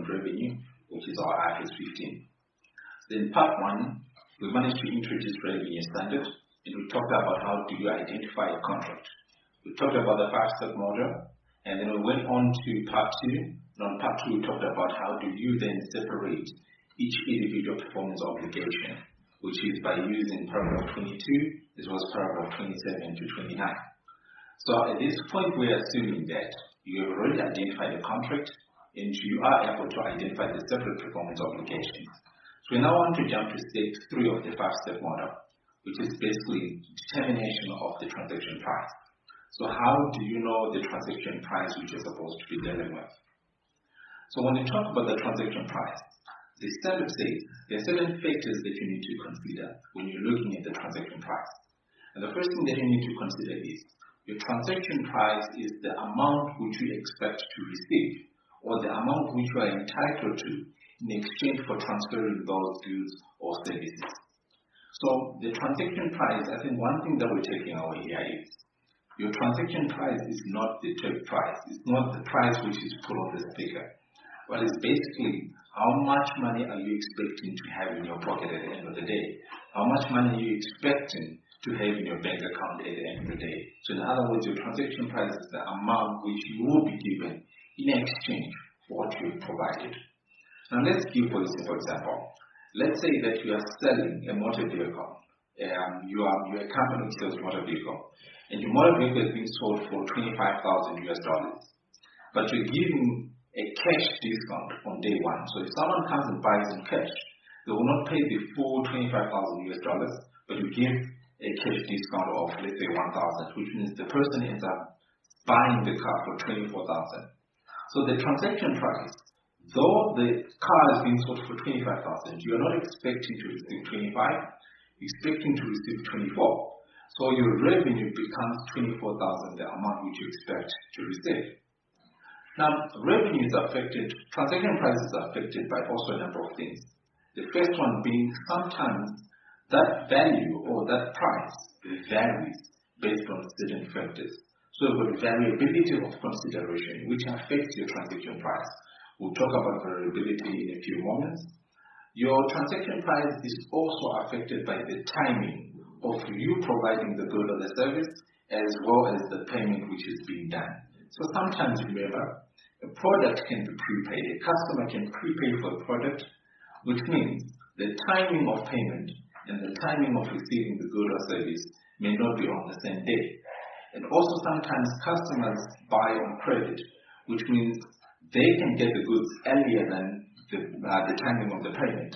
revenue, which is our IFRS 15. Then part 1, we managed to introduce revenue standard, and we talked about how do you identify a contract. We talked about the 5-step model, and then we went on to part 2. And on part 2, we talked about how do you then separate each individual performance obligation, which is by using paragraph 22 as well as paragraph 27 to 29. So at this point, we are assuming that you have already identified the contract and you are able to identify the separate performance obligations. So we now want to jump to step 3 of the 5-step model, which is basically determination of the transaction price. So how do you know the transaction price which you're supposed to be dealing with? So when you talk about the transaction price, the standard says there are certain factors that you need to consider when you're looking at the transaction price. And the first thing that you need to consider is your transaction price is the amount which you expect to receive, or the amount which you are entitled to in exchange for transferring those goods or services. So the transaction price, I think one thing that we're taking away here is your transaction price is not the trade price. It's not the price which is put on the sticker. But it's basically how much money are you expecting to have in your pocket at the end of the day? How much money are you expecting to have in your bank account at the end of the day? So in other words, your transaction price is the amount which you will be given in exchange for what you've provided. Now let's give for a simple example. Let's say that you are selling a motor vehicle. You are a company which sells motor vehicle, and your motor vehicle is being sold for $25,000 US, but you're giving a cash discount on day 1. So if someone comes and buys in cash, they will not pay the full $25,000 US, but you give a cash discount of, let's say, 1,000, which means the person ends up buying the car for 24,000. So the transaction price, though the car is being sold for 25,000, you are not expecting to receive 25, expecting to receive 24. So your revenue becomes 24,000, the amount which you expect to receive. Now, revenue is affected, transaction price is affected by also a number of things. The first one being sometimes that value or that price varies based on certain factors. So you've got variability of consideration, which affects your transaction price. We'll talk about variability in a few moments. Your transaction price is also affected by the timing of you providing the good or the service, as well as the payment which is being done. So sometimes, remember, a product can be prepaid. A customer can prepay for a product, which means the timing of payment and the timing of receiving the good or service may not be on the same day. And also sometimes customers buy on credit, which means they can get the goods earlier than the timing of the payment.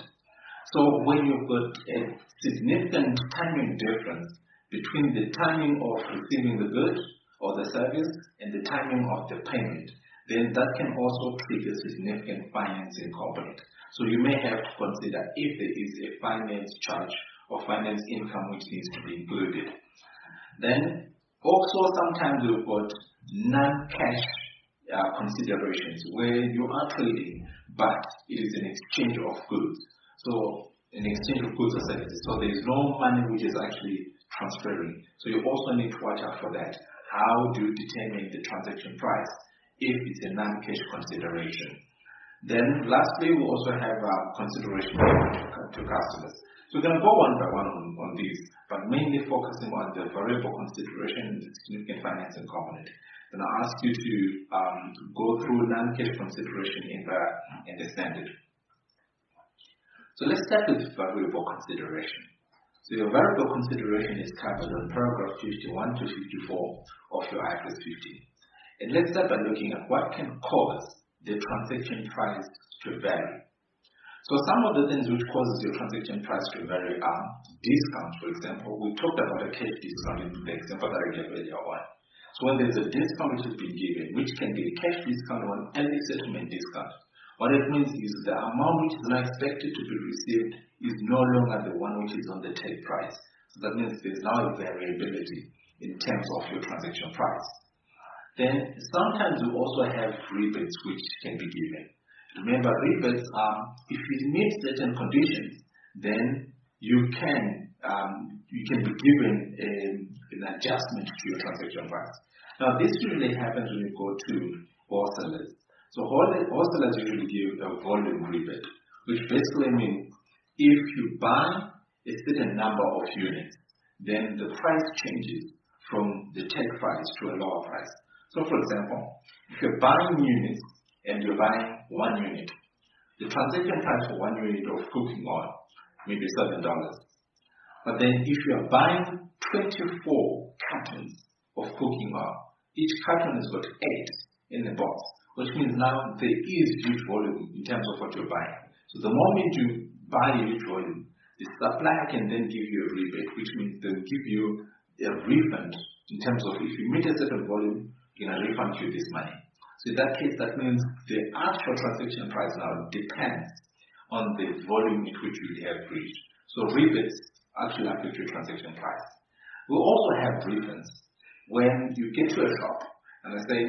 So when you've got a significant timing difference between the timing of receiving the goods or the service and the timing of the payment, then that can also trigger significant financing component. So you may have to consider if there is a finance charge or finance income which needs to be included. Then also sometimes we've got non-cash considerations where you are trading, but it is an exchange of goods. So an exchange of goods or services. So there is no money which is actually transferring. So you also need to watch out for that. How do you determine the transaction price if it's a non-cash consideration? Then lastly, we also have consideration to customers. So we're going to go one by one on these, but mainly focusing on the variable consideration and the significant financing component. Then I'll ask you to go through non-cash consideration in the standard. So let's start with variable consideration. So your variable consideration is covered on paragraph 51 to 54 of your IFRS 15. And let's start by looking at what can cause the transaction price to vary. So some of the things which causes your transaction price to vary are discounts, for example. We talked about a cash discount in the example that I gave earlier on. So when there's a discount which has been given, which can be a cash discount or an early settlement discount, what it means is the amount which is now expected to be received is no longer the one which is on the take price. So that means there's now a variability in terms of your transaction price. Then sometimes we also have rebates which can be given. Remember, rebates are, if you meet certain conditions, then you can be given an adjustment to your transaction price. Now this usually happens when you go to wholesalers. So wholesalers usually give a volume rebate, which basically means if you buy a certain number of units, then the price changes from the tag price to a lower price. So for example, if you're buying units and you're buying 1 unit, the transaction price for 1 unit of cooking oil may be $7. But then if you are buying 24 cartons of cooking oil, each carton has got 8 in the box, which means now there is huge volume in terms of what you're buying. So the moment you buy a huge volume, the supplier can then give you a rebate, which means they'll give you a refund in terms of if you meet a certain volume, they're going to refund you this money. So in that case, that means the actual transaction price now depends on the volume at which you have reached. So rebates actually affect your transaction price. We also have refunds. When you get to a shop and they say,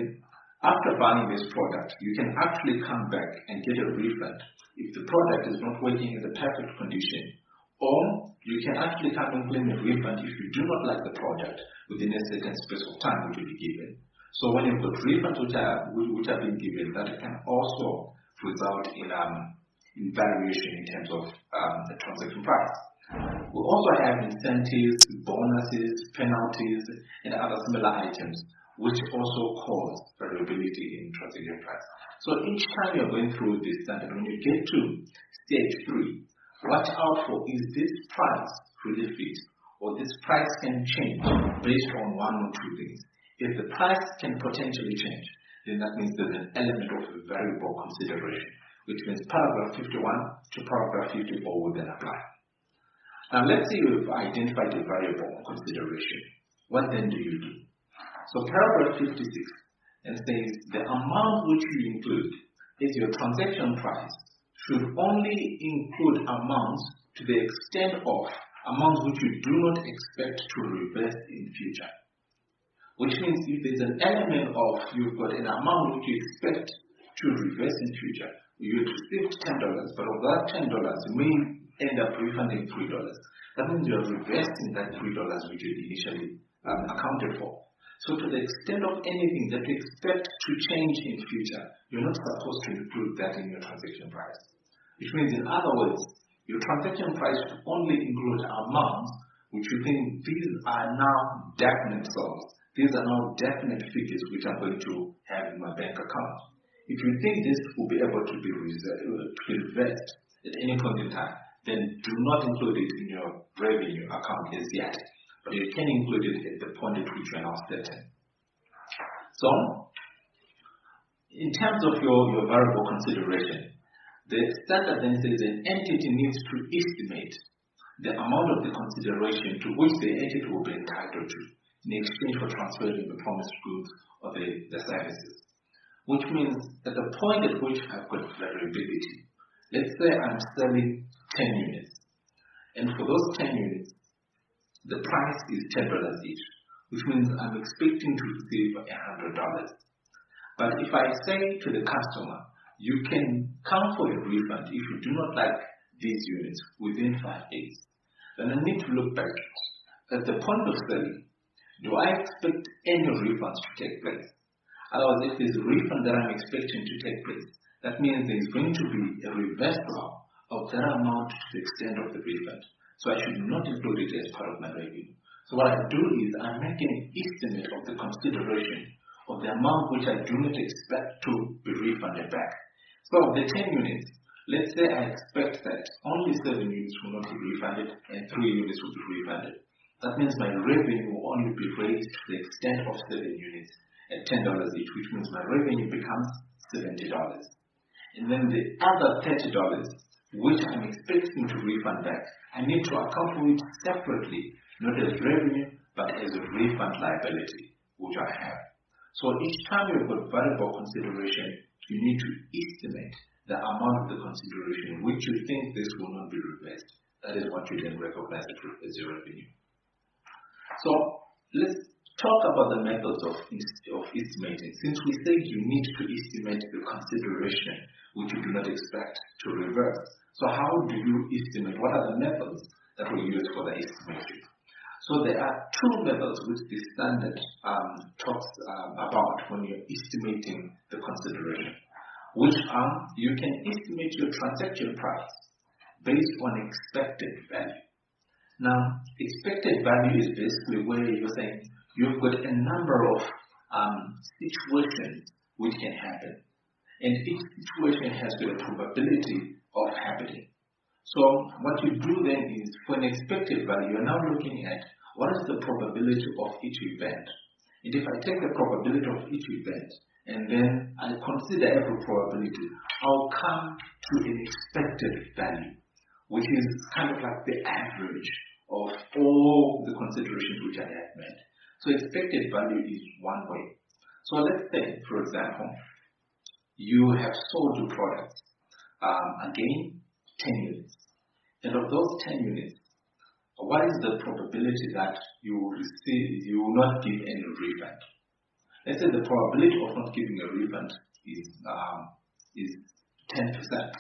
after buying this product, you can actually come back and get a refund if the product is not working in the perfect condition, or you can actually come and claim a refund if you do not like the product within a certain space of time which will be given. So when you've got refunds which are being given, that can also result in variation in terms of the transaction price. We also have incentives, bonuses, penalties, and other similar items which also cause variability in transaction price. So each time you're going through this standard, when you get to stage 3, watch out for, is this price really fixed, or this price can change based on 1 or 2 things. If the price can potentially change, then that means there's an element of a variable consideration, which means paragraph 51 to paragraph 54 will then apply. Now let's say you've identified a variable consideration. What then do you do? So paragraph 56 and says the amount which you include is your transaction price should only include amounts to the extent of amounts which you do not expect to reverse in future. Which means if there's an element of you've got an amount which you expect to reverse in future, you received $10, but of that $10 you may end up refunding $3. That means you're reversing that $3 which you initially accounted for. So to the extent of anything that you expect to change in future, you're not supposed to include that in your transaction price. Which means, in other words, your transaction price should only include amounts which you think these are now definite sums. These are now definite figures which I'm going to have in my bank account. If you think this will be able to be reversed at any point in time, then do not include it in your revenue account as yet. But you can include it at the point at which you are now certain. So, in terms of your variable consideration, the standard then says an entity needs to estimate the amount of the consideration to which the entity will be entitled to in exchange for transferring the promised goods or the services. Which means at the point at which I've got variability, let's say I'm selling 10 units, and for those 10 units, the price is $10 each, which means I'm expecting to receive $100. But if I say to the customer, you can come for a refund if you do not like these units within 5 days, then I need to look back at the point of selling. Do I expect any refunds to take place? Otherwise, if there's a refund that I'm expecting to take place, that means there's going to be a reversal of that amount to the extent of the refund. So I should not include it as part of my revenue. So what I do is I make an estimate of the consideration of the amount which I do not expect to be refunded back. So of the 10 units, let's say I expect that only 7 units will not be refunded and 3 units will be refunded. That means my revenue will only be raised to the extent of 7 units at $10 each, which means my revenue becomes $70. And then the other $30, which I'm expecting to refund back, I need to account for it separately, not as revenue, but as a refund liability, which I have. So each time you've got variable consideration, you need to estimate the amount of the consideration which you think this will not be reversed. That is what you then recognize as your revenue. So let's talk about the methods of estimating. Since we say you need to estimate the consideration which you do not expect to reverse, so how do you estimate? What are the methods that we use for the estimation? So there are 2 methods which the standard talks about when you're estimating the consideration. which are you can estimate your transaction price based on expected value. Now, expected value is basically where you're saying you've got a number of situations which can happen, and each situation has got a probability of happening. So what you do then is, for an expected value, you're now looking at what is the probability of each event. And if I take the probability of each event and then I consider every probability, I'll come to an expected value, which is kind of like the average of all the considerations which I have made. So expected value is one way. So let's say, for example, you have sold your product, again, 10 units. And of those 10 units, what is the probability that you will not give any refund? Let's say the probability of not giving a refund is 10%.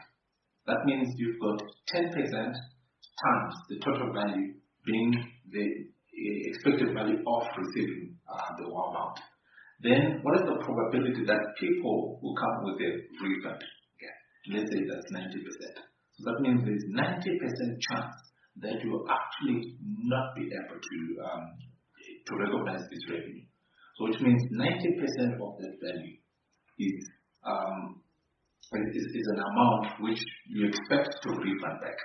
That means you've got 10% times the total value being the expected value of receiving the amount. Then what is the probability that people will come with a refund? Okay. Let's say that's 90%. So that means there's 90% chance that you will actually not be able to recognize this revenue. So which means 90% of that value is an amount which you expect to refund back.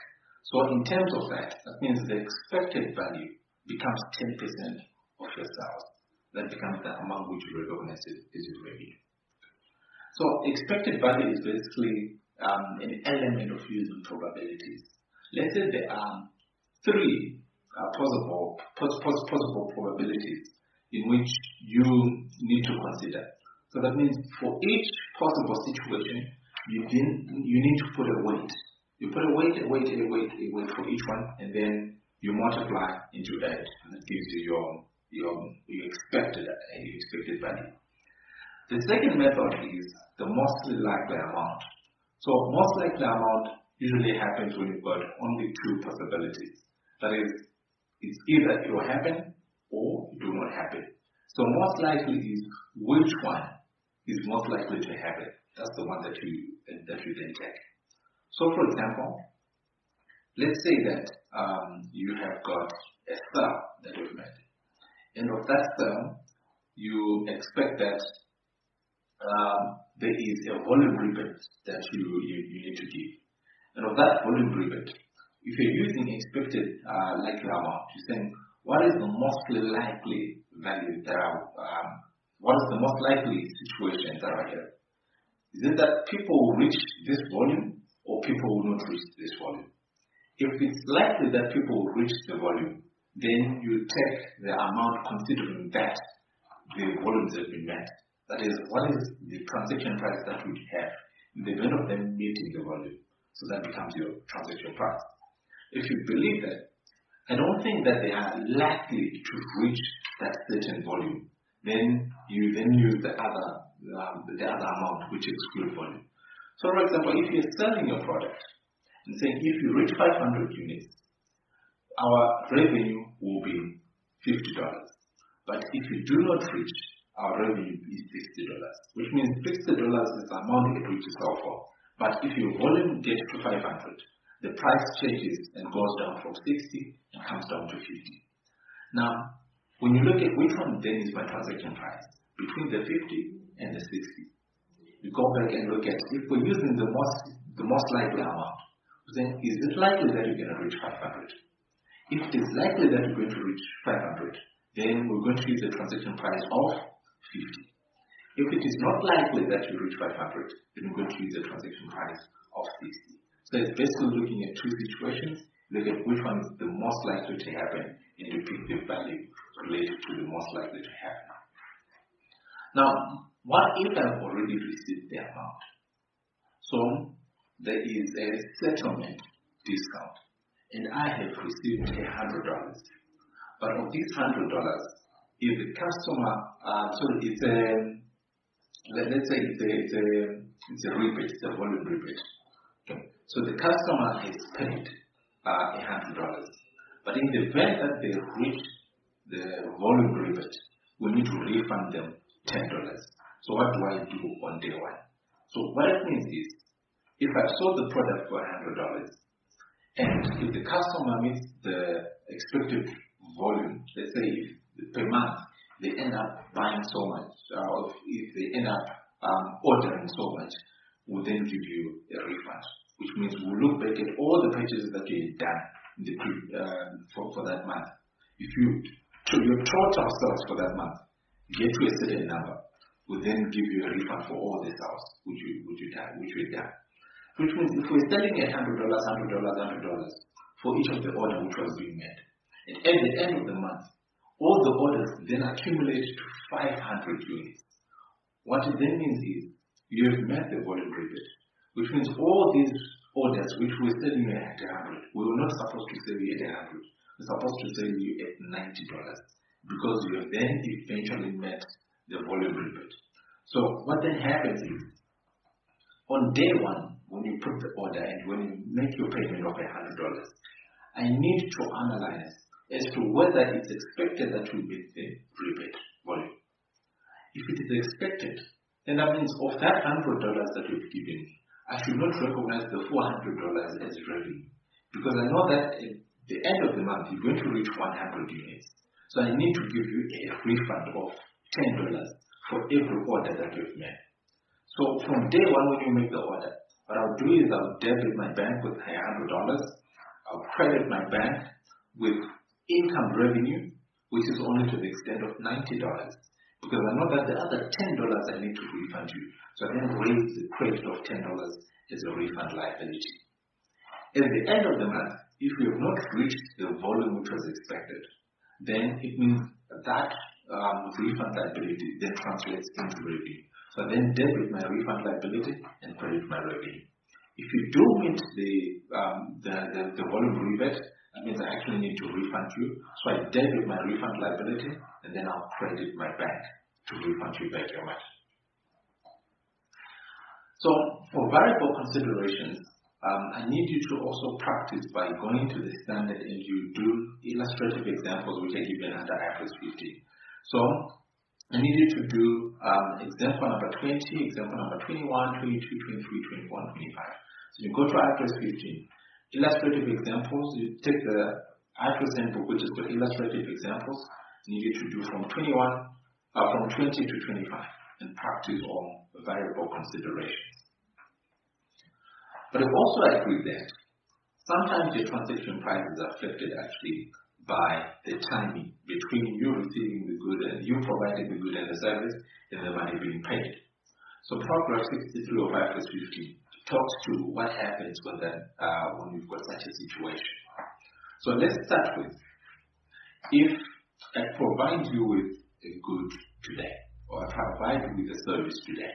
So in terms of that, that means the expected value becomes 10% of your sales. That becomes the amount which you recognize as your revenue. So expected value is basically an element of using probabilities. Let's say there are three possible probabilities in which you need to consider. So that means for each possible situation, you need to put a weight. You put a weight for each one, and then you multiply into that, and it gives you your expected value. The second method is the most likely amount. So most likely amount usually happens when you've got only two possibilities. That is, it's either it will happen or it will not happen. So most likely is which one is most likely to happen. That's the one that you then take. So for example, let's say that you have got a sale that you've made. And of that sale, you expect that there is a volume rebate that you need to give. And of that volume rebate, if you're using expected likely amount, you're saying what is the most likely value what is the most likely situation that are here? Is it that people will reach this volume or people will not reach this volume? If it's likely that people will reach the volume, then you take the amount considering that the volumes have been met. That is, what is the transaction price that we have in the event of them meeting the volume? So that becomes your transaction price. If you believe that, I don't think that they are likely to reach that certain volume, then you use the other amount which excludes volume. So for example, if you're selling your product and saying if you reach 500 units, our revenue will be $50. But if you do not reach, our revenue is $60, which means $60 is the amount at which you sell for. But if your volume gets to 500, the price changes and goes down from 60 and comes down to 50. Now, when you look at which one then is my transaction price, between the 50 and the 60, you go back and look at, if we're using the most likely amount, then is it likely that you're going to reach 500? If it is likely that you're going to reach 500, then we're going to use the transaction price of 50. If it is not likely that you reach 500, then we're going to use the transaction price of 60. So it's basically looking at two situations, look at which one is the most likely to happen, and you pick the value related to the most likely to happen. Now, what if I've already received the amount? So there is a settlement discount, and I have received $100. But of these $100, if the customer, let's say it's a rebate, it's a volume rebate. Okay. So the customer has paid $100, but in the event that they reach the volume rebate, we need to refund them $10. So what do I do on day one? So what it means is, if I've sold the product for $100, and if the customer meets the expected volume, let's say if per month they end up buying so much, or if they end up ordering so much, we'll then give you a refund, which means we'll look back at all the purchases that you've done in the for that month. If your total sales for that month get to a certain number, we'll then give you a refund for all the sales which we've done. Which means if we're selling $100 for each of the order which was being made, and at the end of the month, all the orders then accumulate to 500 units. What it then means is you have met the volume rebate, which means all these orders which we're selling you at 100, we were not supposed to sell you at 100. We're supposed to sell you at $90 because you have then eventually met the volume rebate. So what then happens is, on day one, when you put the order and when you make your payment of $100, I need to analyze as to whether it's expected that we meet the rebate volume. If it is expected, then that means of that $100 that you've given, I should not recognize the $400 as revenue, because I know that at the end of the month you're going to reach 100 units. So I need to give you a refund of $10 for every order that you've made. So from day one when you make the order, what I'll do is I'll debit my bank with $100, I'll credit my bank with income revenue, which is only to the extent of $90, because I know that the other $10 I need to refund you. So I then raise the credit of $10 as a refund liability. At the end of the month, if you have not reached the volume which was expected, then it means that refund liability then translates into revenue. So I then debit my refund liability and credit my revenue. If you do meet the volume rebate, that means I actually need to refund you. So I debit my refund liability and then I'll credit my bank to refund you back your money. So for variable considerations, I need you to also practice by going to the standard and you do illustrative examples which are given under IFRS 15. So I need you to do example number 20, example number 21, 22, 23, 24, and 25. So you go to IFRS 15, illustrative examples, you take the IFRS handbook which is for illustrative examples, I need you to do from 20 to 25 and practice on variable considerations. But I also agree that sometimes your transaction price is affected actually by the timing between you receiving the good and you providing the good and the service and the money being paid. So paragraph 63 of IFRS 15 talks to what happens when you've got such a situation. So let's start with, if I provide you with a good today, or I provide you with a service today,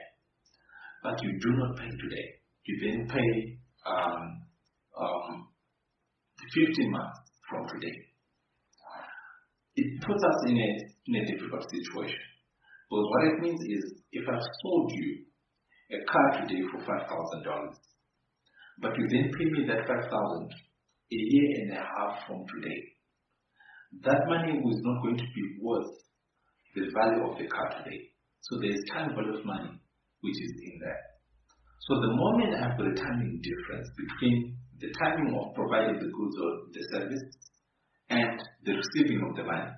but you do not pay today, you then pay 15 months from today. It puts us in a difficult situation. Because what it means is, if I've sold you a car today for $5,000, but you then pay me that $5,000 a year and a half from today, that money is not going to be worth the value of the car today. So there is time value of money which is in there. So the moment I've got a timing difference between the timing of providing the goods or the service and the receiving of the money,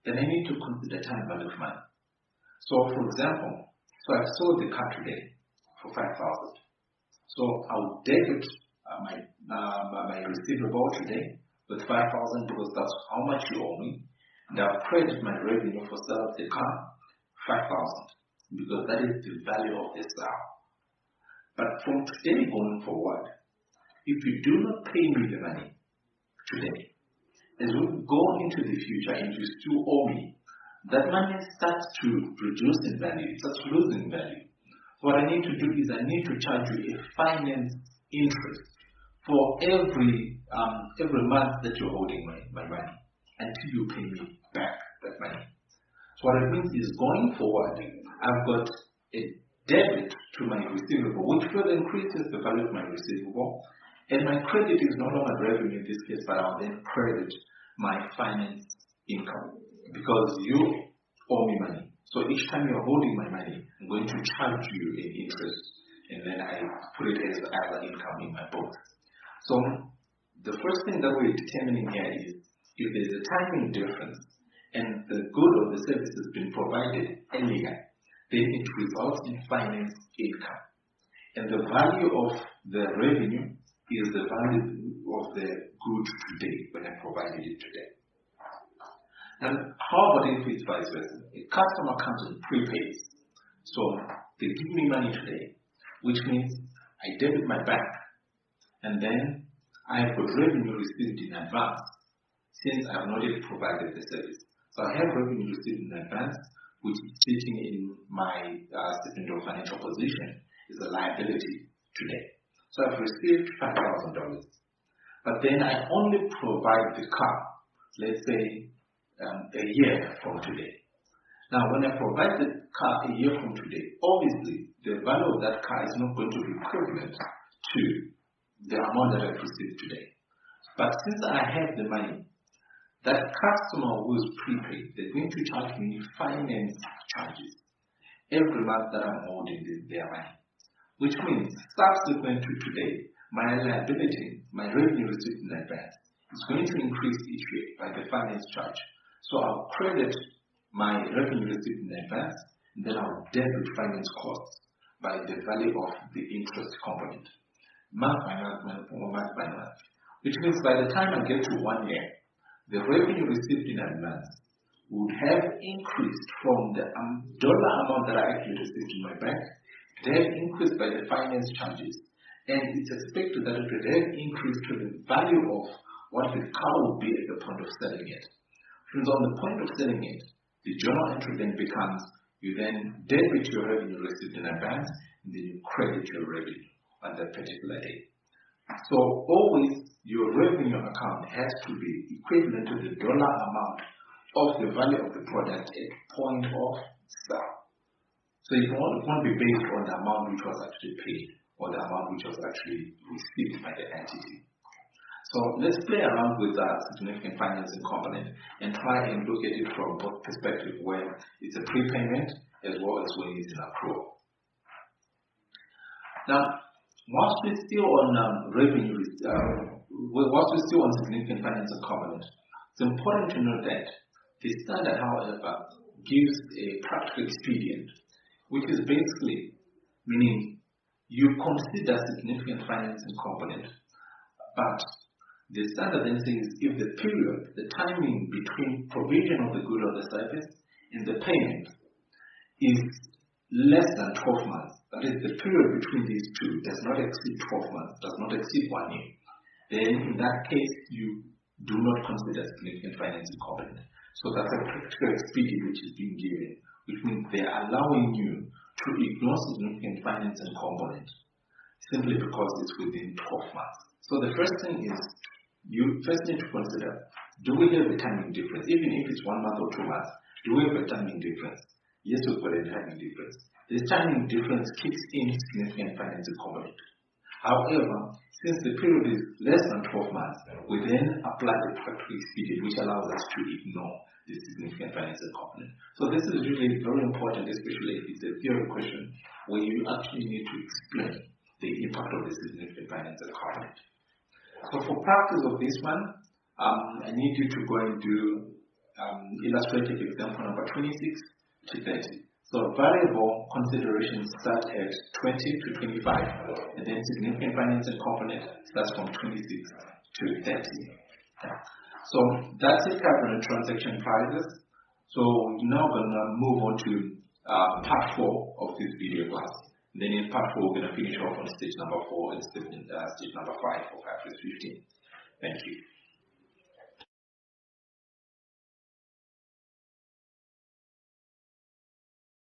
then I need to consider time value of money. So for example, I've sold the car today for $5,000. So I'll debit my receivable today with $5,000 because that's how much you owe me, and I'll credit my revenue for sale of the car $5,000 because that is the value of the sale. But from today going forward, if you do not pay me the money today, as we go into the future and you still owe me, that money starts to reduce in value, it starts losing value. What I need to do is I need to charge you a finance interest for every month that you're holding my money until you pay me back that money. So what it means is, going forward, I've got a debit to my receivable, which further increases the value of my receivable, and my credit is no longer revenue in this case, but I'll then credit my finance income because you owe me money. So each time you're holding my money, I'm going to charge you an interest and then I put it as other income in my books. So the first thing that we're determining here is if there's a timing difference and the good or the service has been provided earlier, then it results in finance income. And the value of the revenue is the value of the good today when I provided it today. And how about if it's vice versa? A customer comes and prepays. So they give me money today, which means I debit my bank, and then I have got revenue received in advance since I have not yet provided the service. So I have revenue received in advance, which is sitting in my statement of financial position is a liability today. So I've received $5,000, but then I only provide the car, let's say a year from today. Now, when I provide the car a year from today, obviously the value of that car is not going to be equivalent to the amount that I've received today. But since I have the money, that customer who is prepaid, they're going to charge me finance charges every month that I'm holding their money. Which means subsequent to today, my liability, my revenue received in advance, is going to increase each year by the finance charge. So I'll credit my revenue received in advance, and then I'll debit finance costs by the value of the interest component, month by month. Which means by the time I get to 1 year, the revenue received in advance would have increased from the dollar amount that I actually received in my bank. They have increased by the finance charges, and it's expected that it would have increased to the value of what the car would be at the point of selling it. Since on the point of selling it, the journal entry then becomes, you then debit your revenue received in advance, and then you credit your revenue on that particular day. So always your revenue account has to be equivalent to the dollar amount of the value of the product at point of sale. So it won't be based on the amount which was actually paid or the amount which was actually received by the entity. So let's play around with that significant financing component and try and look at it from both perspectives, where it's a prepayment as well as when it's an accrual. Now, whilst we're still on revenue, whilst we're still on significant financing component, it's important to note that the standard, however, gives a practical expedient, which is basically meaning you consider significant financing component, but the standard then says if the period, the timing between provision of the good or the service and the payment is less than 12 months, that is, the period between these two does not exceed 12 months, does not exceed 1 year, then in that case you do not consider significant financing component. So that's a practical expedient which is being given, which means they are allowing you to ignore significant financing component simply because it's within 12 months. So the first thing is, you first need to consider, do we have a timing difference? Even if it's 1 month or 2 months, do we have a timing difference? Yes, we've got a timing difference. This timing difference kicks in significant financing component. However, since the period is less than 12 months, we then apply the practical expedient, which allows us to ignore the significant financing component. So this is really very important, especially if it's a theory question where you actually need to explain the impact of the significant financing component. So for practice of this one, I need you to go and do illustrative example number 26 to 30. So variable considerations start at 20 to 25, and then significant financing component starts from 26 to 30. So that's it covering transaction prices. So we're now going to move on to part 4 of this video class. And then in part 4, we're going to finish off on stage number 4 and stage number 5 of IFRS 15. Thank you.